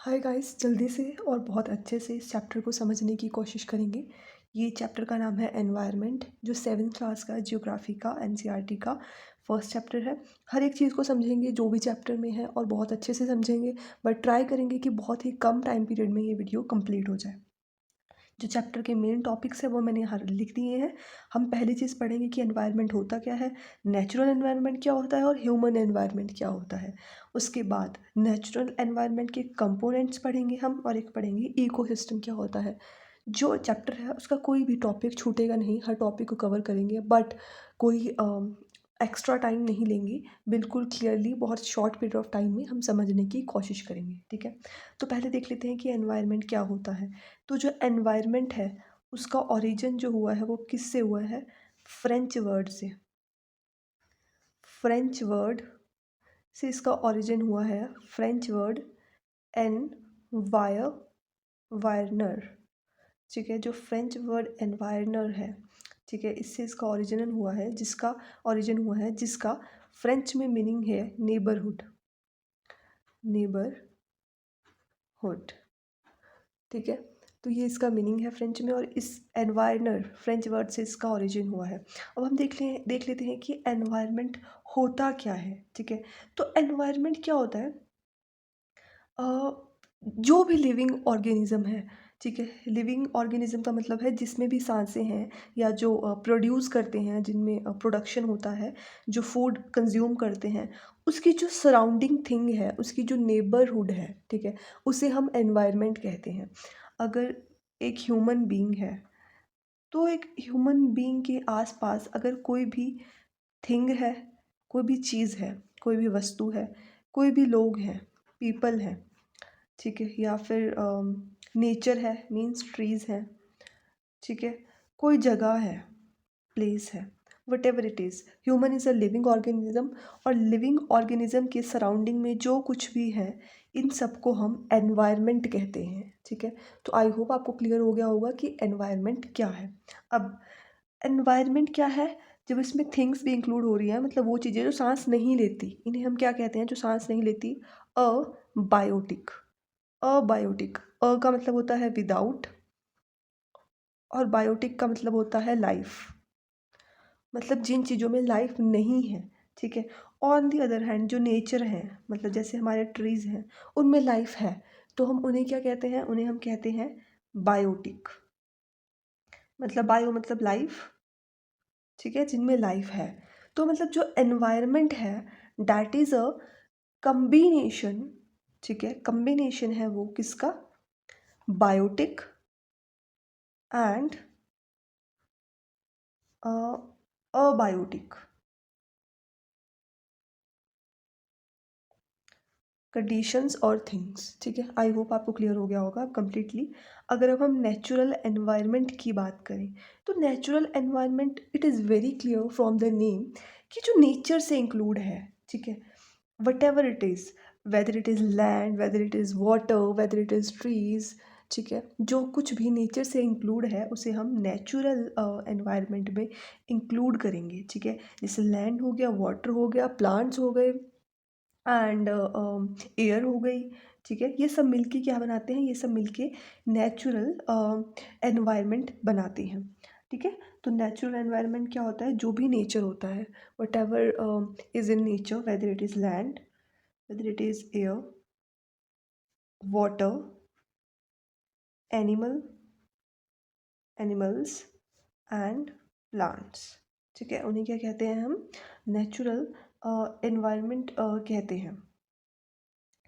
Hi guys, जल्दी से और बहुत अच्छे से इस चैप्टर को समझने की कोशिश करेंगे। ये चैप्टर का नाम है एनवायरनमेंट, जो 7th क्लास का जियोग्राफी का एनसीईआरटी का फर्स्ट चैप्टर है। हर एक चीज़ को समझेंगे जो भी चैप्टर में है और बहुत अच्छे से समझेंगे, बट ट्राई करेंगे कि बहुत ही कम टाइम पीरियड में ये वीडियो कंप्लीट हो जाए। जो चैप्टर के मेन टॉपिक्स है वो मैंने यहाँ लिख दिए हैं। हम पहली चीज़ पढ़ेंगे कि एनवायरनमेंट होता क्या है, नेचुरल एनवायरनमेंट क्या होता है और ह्यूमन एनवायरनमेंट क्या होता है। उसके बाद नेचुरल एनवायरनमेंट के कंपोनेंट्स पढ़ेंगे हम, और एक पढ़ेंगे इकोसिस्टम क्या होता है। जो चैप्टर है उसका कोई भी टॉपिक छूटेगा नहीं, हर टॉपिक को कवर करेंगे, बट कोई एक्स्ट्रा टाइम नहीं लेंगे। बिल्कुल क्लियरली बहुत शॉर्ट पीरियड ऑफ टाइम में हम समझने की कोशिश करेंगे, ठीक है। तो पहले देख लेते हैं कि एनवायरनमेंट क्या होता है। तो जो एनवायरनमेंट है उसका ओरिजिन जो हुआ है वो किससे हुआ है? फ्रेंच वर्ड से। फ्रेंच वर्ड से इसका ओरिजिन हुआ है। फ्रेंच वर्ड एन वायर वायरनर, ठीक है। जो फ्रेंच वर्ड एनवायरनर है, ठीक है, इससे इसका ओरिजिन हुआ है, जिसका फ्रेंच में मीनिंग है नेबरहुड। नेबरहुड, ठीक है। तो ये इसका मीनिंग है फ्रेंच में, और इस एनवायरनर फ्रेंच वर्ड से इसका ओरिजिन हुआ है। अब हम देख लेते हैं कि एनवायरनमेंट होता क्या है, ठीक है। तो एनवायरनमेंट क्या होता है? अ, जो भी लिविंग ऑर्गेनिज्म है, ठीक है। लिविंग ऑर्गेनिज्म का मतलब है जिसमें भी सांसें हैं, या जो प्रोड्यूस करते हैं, जिनमें प्रोडक्शन होता है, जो फूड कंज्यूम करते हैं, उसकी जो सराउंडिंग थिंग है, उसकी जो नेबरहुड है, ठीक है, उसे हम एनवायरनमेंट कहते हैं। अगर एक ह्यूमन बीइंग है, तो एक ह्यूमन बीइंग के आसपास अगर कोई भी थिंग है, कोई भी चीज़ है, कोई भी वस्तु है, कोई भी लोग हैं, पीपल हैं, ठीक है, या फिर नेचर है, मीन्स ट्रीज़ हैं, ठीक है, कोई जगह है, प्लेस है, what ever it is, human is a living organism. और लिविंग ऑर्गेनिज्म के सराउंडिंग में जो कुछ भी है, इन सबको हम एनवायरनमेंट कहते हैं, ठीक है। तो आई होप आपको क्लियर हो गया होगा कि एनवायरनमेंट क्या है। अब एनवायरनमेंट क्या है? जब इसमें थिंग्स भी इंक्लूड हो रही हैं, मतलब वो चीज़ें जो सांस नहीं लेती, इन्हें हम क्या कहते हैं? जो सांस नहीं लेती, अबायोटिक। अबायोटिक, अ का मतलब होता है विदाउट, और बायोटिक का मतलब होता है लाइफ, मतलब जिन चीज़ों में लाइफ नहीं है, ठीक है। ऑन दी अदर हैंड जो नेचर है, मतलब जैसे हमारे ट्रीज़ हैं, उनमें लाइफ है, तो हम उन्हें क्या कहते हैं? उन्हें हम कहते हैं बायोटिक। मतलब बायो मतलब लाइफ, ठीक है, जिनमें लाइफ है। तो मतलब जो एनवायरनमेंट है, दैट इज़ अ कम्बिनेशन, ठीक है, कम्बिनेशन है वो किसका? बायोटिक एंड अबायोटिक कंडीशंस और थिंग्स, ठीक है। आई होप आपको क्लियर हो गया होगा कम्प्लीटली। अगर अब हम नेचुरल एनवायरनमेंट की बात करें, तो natural environment it is very clear from the name कि जो नेचर से इंक्लूड है, ठीक है। What ever it is, whether it is land, whether it is water, whether it is trees, ठीक है, जो कुछ भी नेचर से इंक्लूड है उसे हम नेचुरल एनवायरनमेंट में इंक्लूड करेंगे, ठीक है। जैसे लैंड हो गया, वाटर हो गया, प्लांट्स हो गए, एंड एयर हो गई, ठीक है। ये सब मिलके क्या बनाते हैं? ये सब मिलके नेचुरल एनवायरनमेंट बनाते हैं, ठीक है। तो नेचुरल एनवायरनमेंट क्या होता है? जो भी नेचर होता है, what ever is in nature, whether it is land, whether it is air, water, animal, animals and plants, ठीक है, उन्हें क्या कहते हैं हम? नेचुरल एनवायरनमेंट कहते हैं,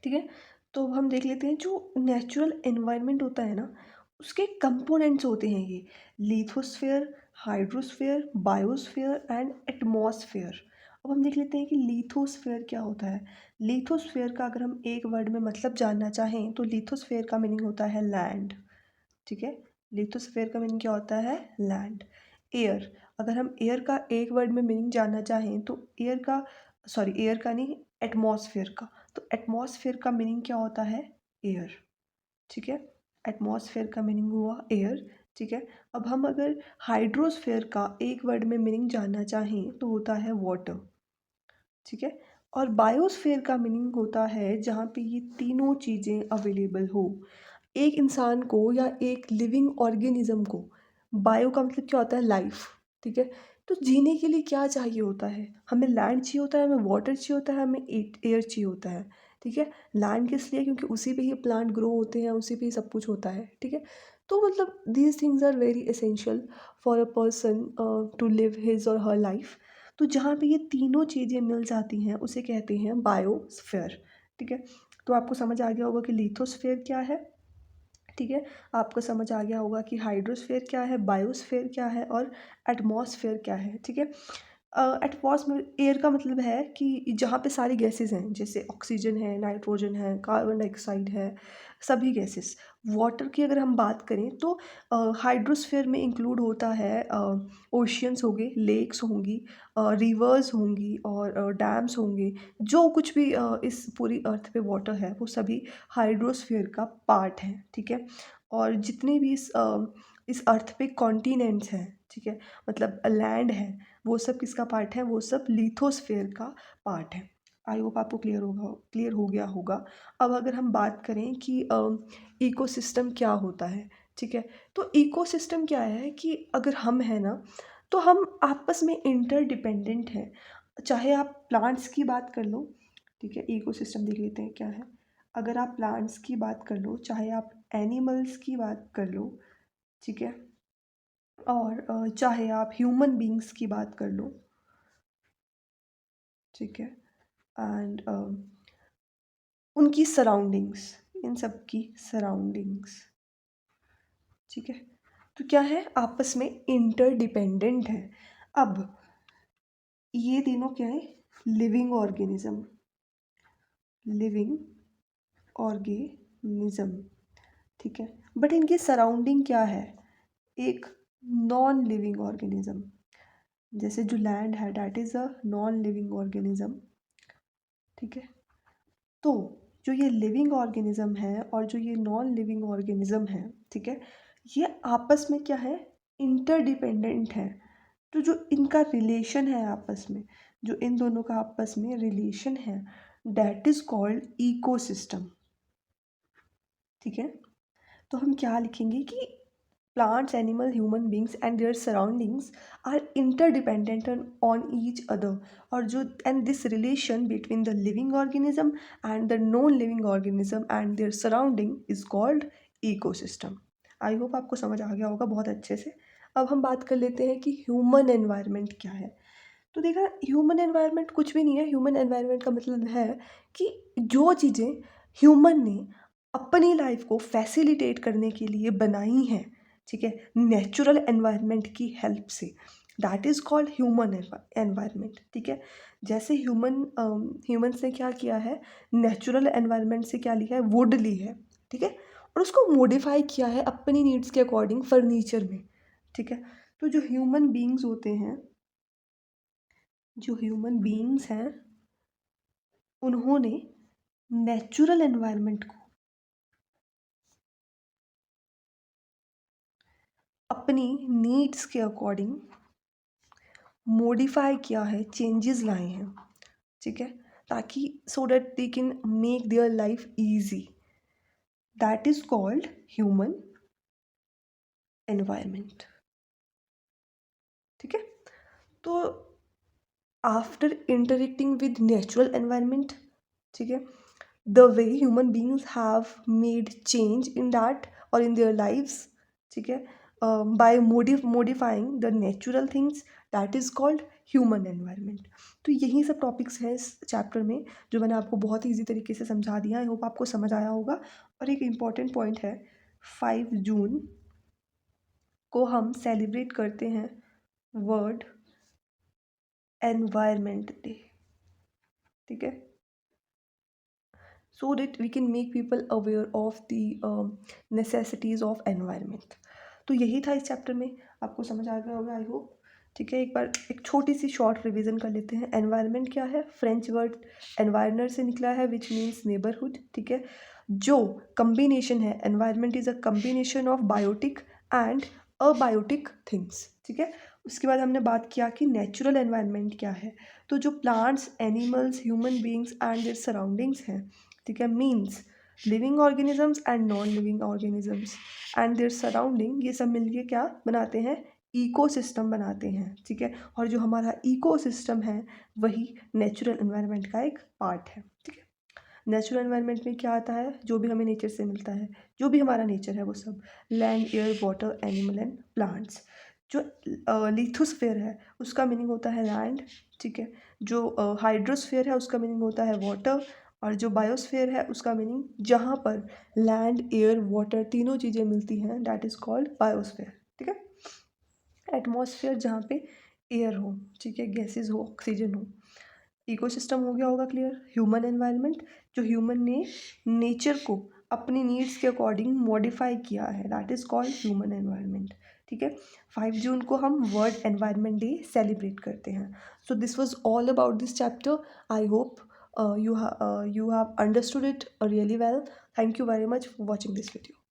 ठीक है। तो हम देख लेते हैं जो नेचुरल एनवायरनमेंट होता है ना, उसके कंपोनेंट्स होते हैं ये: lithosphere, hydrosphere, biosphere and atmosphere. अब हम देख लेते हैं कि लिथोस्फेयर क्या होता है। लिथोस्फेयर का अगर हम एक वर्ड में मतलब जानना चाहें, तो लिथोस्फेयर का मीनिंग होता है लैंड, ठीक है। लिथोस्फेयर का मीनिंग क्या होता है? लैंड। एयर, अगर हम एयर का एक वर्ड में मीनिंग जानना चाहें, तो एयर का नहीं, एटमॉस्फेयर का। तो एटमॉस्फेयर का मीनिंग क्या होता है? एयर, ठीक है। एटमॉस्फेयर का मीनिंग हुआ एयर, ठीक है। अब हम अगर हाइड्रोस्फेयर का एक वर्ड में मीनिंग जानना चाहें, तो होता है वाटर, ठीक है। और बायोस्फीयर का मीनिंग होता है जहाँ पे ये तीनों चीज़ें अवेलेबल हो। एक इंसान को या एक लिविंग ऑर्गेनिज्म को, बायो का मतलब क्या होता है, लाइफ, ठीक है। तो जीने के लिए क्या चाहिए होता है, हमें लैंड चाहिए होता है, हमें वाटर चाहिए होता है, हमें एयर चाहिए होता है, ठीक है। लैंड किस लिए, क्योंकि उसी पे ही प्लांट ग्रो होते हैं, उसी पे ही सब कुछ होता है, ठीक है। तो मतलब these things are very essential for a person to live his or her life. तो जहाँ पे ये तीनों चीज़ें मिल जाती हैं उसे कहते हैं बायोस्फीयर, ठीक है। तो आपको समझ आ गया होगा कि लिथोस्फीयर क्या है, ठीक है। आपको समझ आ गया होगा कि हाइड्रोस्फीयर क्या है, बायोस्फीयर क्या है और एटमॉस्फेयर क्या है, ठीक है। एटमॉस्फेयर एयर का मतलब है कि जहाँ पे सारी गैसेस हैं, जैसे ऑक्सीजन है, नाइट्रोजन है, कार्बन डाइऑक्साइड है, सभी गैसेस। वाटर की अगर हम बात करें तो हाइड्रोस्फीयर में इंक्लूड होता है ओशियंस हो गए, लेक्स होंगी, रिवर्स होंगी और डैम्स होंगे। जो कुछ भी इस पूरी अर्थ पे वाटर है वो सभी हाइड्रोस्फीयर का पार्ट है, ठीक है। और जितने भी इस अर्थ पे कॉन्टिनेंट्स हैं, ठीक है, मतलब लैंड है, वो सब किसका पार्ट है, वो सब लिथोस्फीयर का पार्ट है। आई होप आपको क्लियर हो गया होगा। अब अगर हम बात करें कि इकोसिस्टम क्या होता है, ठीक है। तो इकोसिस्टम क्या है कि अगर हम हैं ना, तो हम आपस में इंटरडिपेंडेंट हैं। चाहे आप प्लांट्स की बात कर लो, ठीक है, इकोसिस्टम देख लेते हैं क्या है। अगर आप प्लांट्स की बात कर लो, चाहे आप एनिमल्स की बात कर लो, ठीक है, और चाहे आप ह्यूमन बींग्स की बात कर लो, ठीक है, एंड उनकी सराउंडिंग्स, इन सब की सराउंडिंग्स, ठीक है, तो क्या है, आपस में इंटरडिपेंडेंट है। अब ये तीनों क्या है, लिविंग ऑर्गेनिज्म, लिविंग ऑर्गेनिज्म, ठीक है। बट इनकी सराउंडिंग क्या है, एक नॉन लिविंग ऑर्गेनिज्म। जैसे जो लैंड है that is a non living organism, ठीक है। तो जो ये लिविंग ऑर्गेनिज्म है और जो ये नॉन लिविंग ऑर्गेनिज्म है, ठीक है, ये आपस में क्या है, इंटरडिपेंडेंट है। तो जो इनका रिलेशन है आपस में, जो इन दोनों का आपस में रिलेशन है, दैट इज कॉल्ड इकोसिस्टम, ठीक है। तो हम क्या लिखेंगे कि plants, animal, human beings and their surroundings are interdependent on each other, और जो and this relation between the living organism and the non-living organism and their surrounding is called ecosystem. I hope आपको समझ आ गया होगा बहुत अच्छे से। अब हम बात कर लेते हैं कि ह्यूमन एनवायरनमेंट क्या है। तो देखा, ह्यूमन एनवायरनमेंट कुछ भी नहीं है। ह्यूमन एनवायरनमेंट का मतलब है कि जो चीज़ें ह्यूमन ने अपनी लाइफ को फैसिलिटेट करने के लिए बनाई हैं, ठीक है, नेचुरल एनवायरनमेंट की हेल्प से, that is called human environment, ठीक है। जैसे ह्यूमन्स ने क्या किया है, नेचुरल एनवायरनमेंट से क्या लिया है, वुड ली है, ठीक है, और उसको मॉडिफाई किया है अपनी नीड्स के अकॉर्डिंग फर्नीचर में, ठीक है। तो जो ह्यूमन बींग्स होते हैं, जो ह्यूमन बीइंग्स हैं, उन्होंने नेचुरल एनवायरनमेंट को अपनी नीड्स के अकॉर्डिंग मॉडिफाई किया है, चेंजेस लाए हैं, ठीक है, ताकि so that they can make their life easy, that is called human environment, ठीक है। तो after interacting with natural environment, ठीक है, the way human beings have made change in that or in their lives, ठीक है, by modifying the natural things, that is called human environment. तो यही सब टॉपिक्स हैं इस चैप्टर में जो मैंने आपको बहुत ही ईजी तरीके से समझा दिया। आई होप आपको समझ आया होगा। और एक इम्पॉर्टेंट पॉइंट है, 5 जून को हम सेलिब्रेट करते हैं वर्ल्ड एनवायरनमेंट डे, ठीक है, so that we can make people aware of the necessities of environment. तो यही था इस चैप्टर में, आपको समझ आ गया होगा आई होप, ठीक है। एक बार एक छोटी सी शॉर्ट रिवीजन कर लेते हैं। एनवायरनमेंट क्या है, फ्रेंच वर्ड एनवायरनर से निकला है विच मीन्स नेबरहुड, ठीक है। जो कम्बिनेशन है, environment is a combination of biotic and abiotic things, ठीक है। उसके बाद हमने बात किया कि नेचुरल एनवायरनमेंट क्या है। तो जो plants, animals, human beings and there surroundings हैं, ठीक है, means living organisms and non living organisms and their surrounding, ये सब मिलके क्या बनाते हैं, इकोसिस्टम बनाते हैं, ठीक है। और जो हमारा इकोसिस्टम है वही नेचुरल एनवायरनमेंट का एक पार्ट है, ठीक है। नेचुरल एनवायरनमेंट में क्या आता है, जो भी हमें नेचर से मिलता है, जो भी हमारा नेचर है वो सब, land, air, water, animal and plants. जो लिथोस्फेयर है उसका मीनिंग होता है लैंड, ठीक है। जो हाइड्रोस्फेयर है उसका मीनिंग होता है वाटर। और जो बायोस्फेयर है उसका मीनिंग जहाँ पर लैंड, एयर, वाटर तीनों चीज़ें मिलती हैं, दैट इज़ कॉल्ड बायोस्फेयर, ठीक है। एटमॉस्फेयर जहाँ पे एयर हो, ठीक है, गैसेस हो, ऑक्सीजन हो। इकोसिस्टम हो गया होगा क्लियर। ह्यूमन एनवायरनमेंट, जो ह्यूमन ने नेचर को अपनी नीड्स के अकॉर्डिंग मॉडिफाई किया है, that is called human environment, ठीक है। 5 जून को हम वर्ल्ड एनवायरनमेंट डे सेलिब्रेट करते हैं। So this was all about this chapter. I hope you have understood it really well. Thank you very much for watching this video.